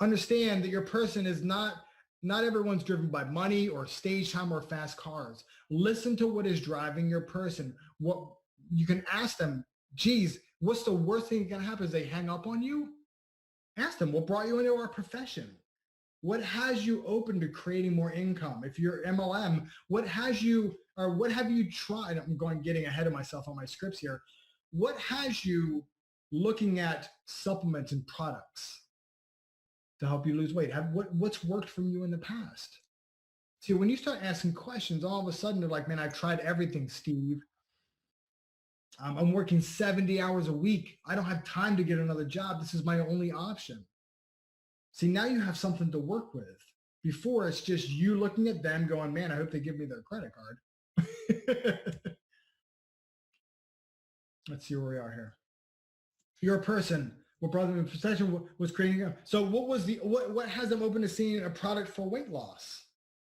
Understand that your person is not everyone's driven by money or stage time or fast cars. Listen to what is driving your person. What you can ask them, geez, what's the worst thing that's gonna happen is they hang up on you? Ask them, what brought you into our profession? What has you open to creating more income? If you're MLM, what have you tried? Getting ahead of myself on my scripts here. What has you looking at supplements and products to help you lose weight? What's worked from you in the past? See, when you start asking questions, all of a sudden they're like, man, I've tried everything, Steve. I'm working 70 hours a week. I don't have time to get another job. This is my only option. See, now you have something to work with. Before, it's just you looking at them going, man, I hope they give me their credit card. Let's see where we are here. You're a person. What brought them in possession was creating. So what has them open to seeing a product for weight loss?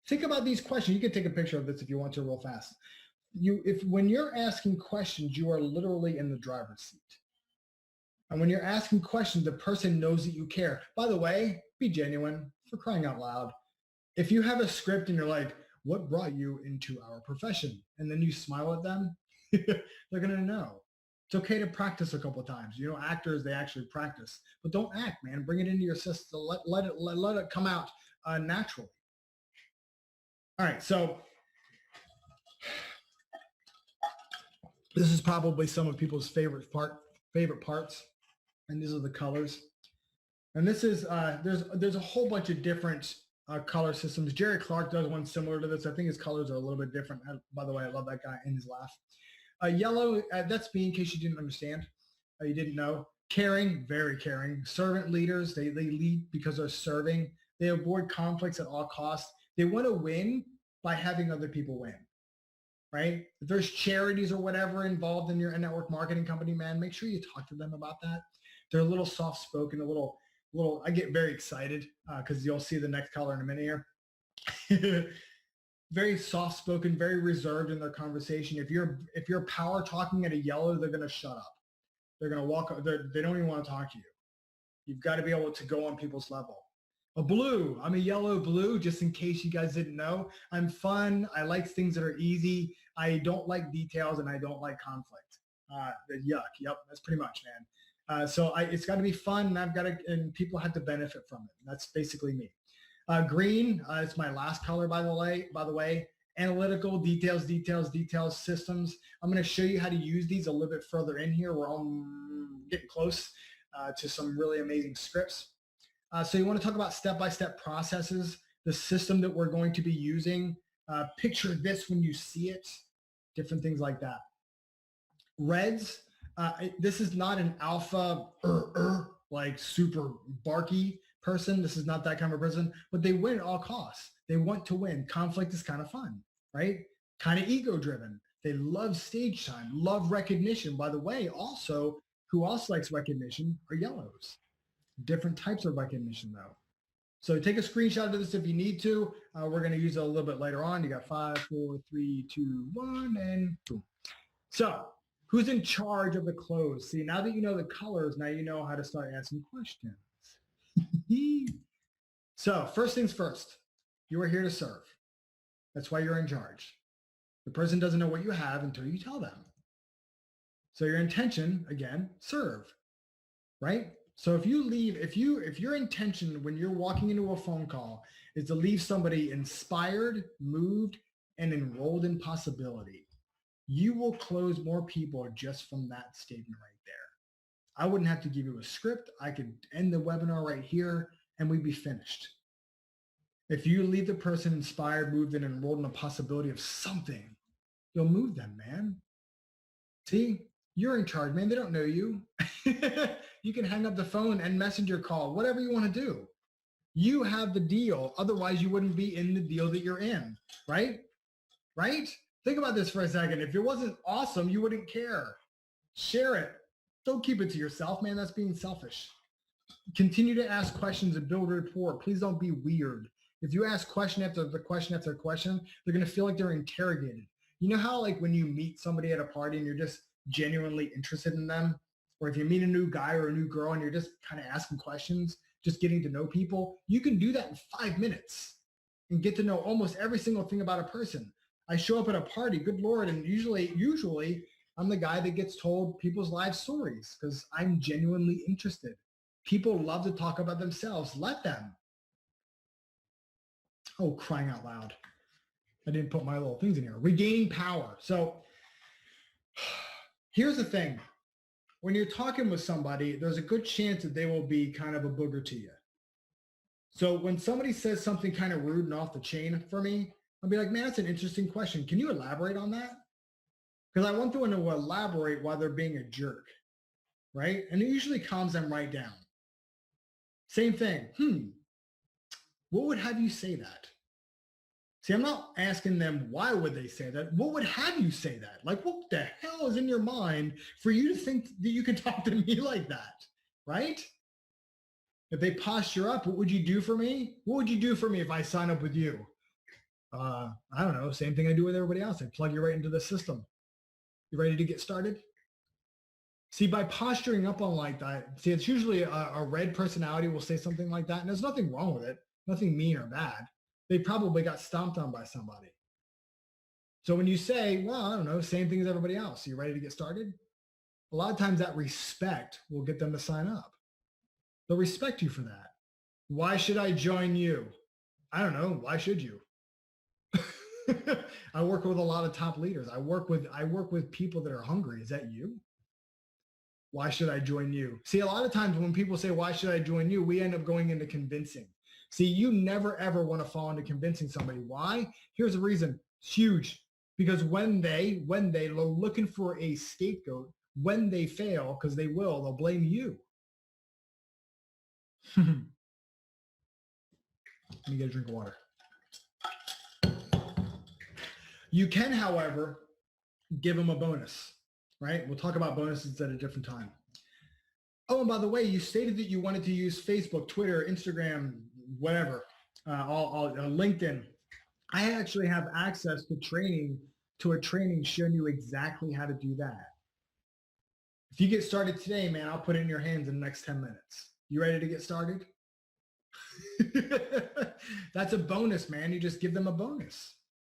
Think about these questions. You can take a picture of this if you want to real fast. When you're asking questions, you are literally in the driver's seat. And when you're asking questions, the person knows that you care. By the way, be genuine, for crying out loud. If you have a script and you're like, what brought you into our profession? And then you smile at them, they're going to know. It's okay to practice a couple of times. You know, actors, they actually practice. But don't act, man. Bring it into your system. Let it come out naturally. All right, so this is probably some of people's favorite parts. And these are the colors. And this is, there's a whole bunch of different color systems. Jerry Clark does one similar to this. I think his colors are a little bit different. By the way, I love that guy and his laugh. Yellow, that's me in case you didn't understand, you didn't know. Caring, very caring. Servant leaders, they lead because they're serving. They avoid conflicts at all costs. They want to win by having other people win. Right? If there's charities or whatever involved in your network marketing company, man, make sure you talk to them about that. They're a little soft-spoken, a little. I get very excited because you'll see the next color in a minute here. Very soft-spoken, very reserved in their conversation. If you're power talking at a yellow, they're going to shut up. They're going to walk. They don't even want to talk to you. You've got to be able to go on people's level. A blue. I'm a yellow blue, just in case you guys didn't know. I'm fun. I like things that are easy. I don't like details, and I don't like conflict. Yuck. Yep, that's pretty much, man. So it's got to be fun, and people have to benefit from it. That's basically me. Green is my last color, by the way. Analytical, details, systems. I'm going to show you how to use these a little bit further in here. We're all getting close to some really amazing scripts. So you want to talk about step-by-step processes, the system that we're going to be using. Picture this when you see it, different things like that. Reds. This is not an alpha, like super barky person. This is not that kind of person, but they win at all costs. They want to win. Conflict is kind of fun, right? Kind of ego driven. They love stage time, love recognition. By the way, also, who else likes recognition are yellows. Different types of recognition though. So take a screenshot of this if you need to. We're going to use it a little bit later on. You got 5, 4, 3, 2, 1, and boom. So who's in charge of the close? See, now that you know the colors, now you know how to start asking questions. So first things first, you are here to serve. That's why you're in charge. The person doesn't know what you have until you tell them. So your intention, again, serve, right? So if your intention when you're walking into a phone call is to leave somebody inspired, moved, and enrolled in possibility, you will close more people just from that statement right there. I wouldn't have to give you a script. I could end the webinar right here and we'd be finished. If you leave the person inspired, moved, and enrolled in a possibility of something, you'll move them, man. See, you're in charge, man. They don't know you. You can hang up the phone and messenger call, whatever you want to do. You have the deal. Otherwise, you wouldn't be in the deal that you're in, right? Right? Think about this for a second. If it wasn't awesome, you wouldn't care. Share it. Don't keep it to yourself, man. That's being selfish. Continue to ask questions and build rapport. Please don't be weird. If you ask question after the question after question, they're going to feel like they're interrogated. You know how like when you meet somebody at a party and you're just genuinely interested in them, or if you meet a new guy or a new girl and you're just kind of asking questions, just getting to know people. You can do that in 5 minutes and get to know almost every single thing about a person. I show up at a party, good Lord, and usually I'm the guy that gets told people's life stories because I'm genuinely interested. People love to talk about themselves. Let them. Oh, crying out loud. I didn't put my little things in here. Regaining power. So here's the thing. When you're talking with somebody, there's a good chance that they will be kind of a booger to you. So when somebody says something kind of rude and off the chain for me, I'll be like, man, that's an interesting question. Can you elaborate on that? Because I want them to elaborate while they're being a jerk, right? And it usually calms them right down. Same thing. What would have you say that? See, I'm not asking them why would they say that. What would have you say that? Like, what the hell is in your mind for you to think that you can talk to me like that, right? If they posture up, what would you do for me? What would you do for me if I sign up with you? I don't know. Same thing I do with everybody else. I plug you right into the system. You ready to get started? See, by posturing up on like that, see, it's usually a red personality will say something like that, and there's nothing wrong with it, nothing mean or bad. They probably got stomped on by somebody. So when you say, well, I don't know, same thing as everybody else, you ready to get started? A lot of times that respect will get them to sign up. They'll respect you for that. Why should I join you? I don't know. Why should you? I work with a lot of top leaders. I work with people that are hungry. Is that you? Why should I join you? See, a lot of times when people say, why should I join you? We end up going into convincing. See, you never, ever want to fall into convincing somebody. Why? Here's the reason. It's huge. Because when they're looking for a scapegoat, when they fail, because they will, they'll blame you. Let me get a drink of water. You can, however, give them a bonus, right? We'll talk about bonuses at a different time. Oh, and by the way, you stated that you wanted to use Facebook, Twitter, Instagram, whatever, LinkedIn. I actually have access to a training showing you exactly how to do that. If you get started today, man, I'll put it in your hands in the next 10 minutes. You ready to get started? That's a bonus, man. You just give them a bonus.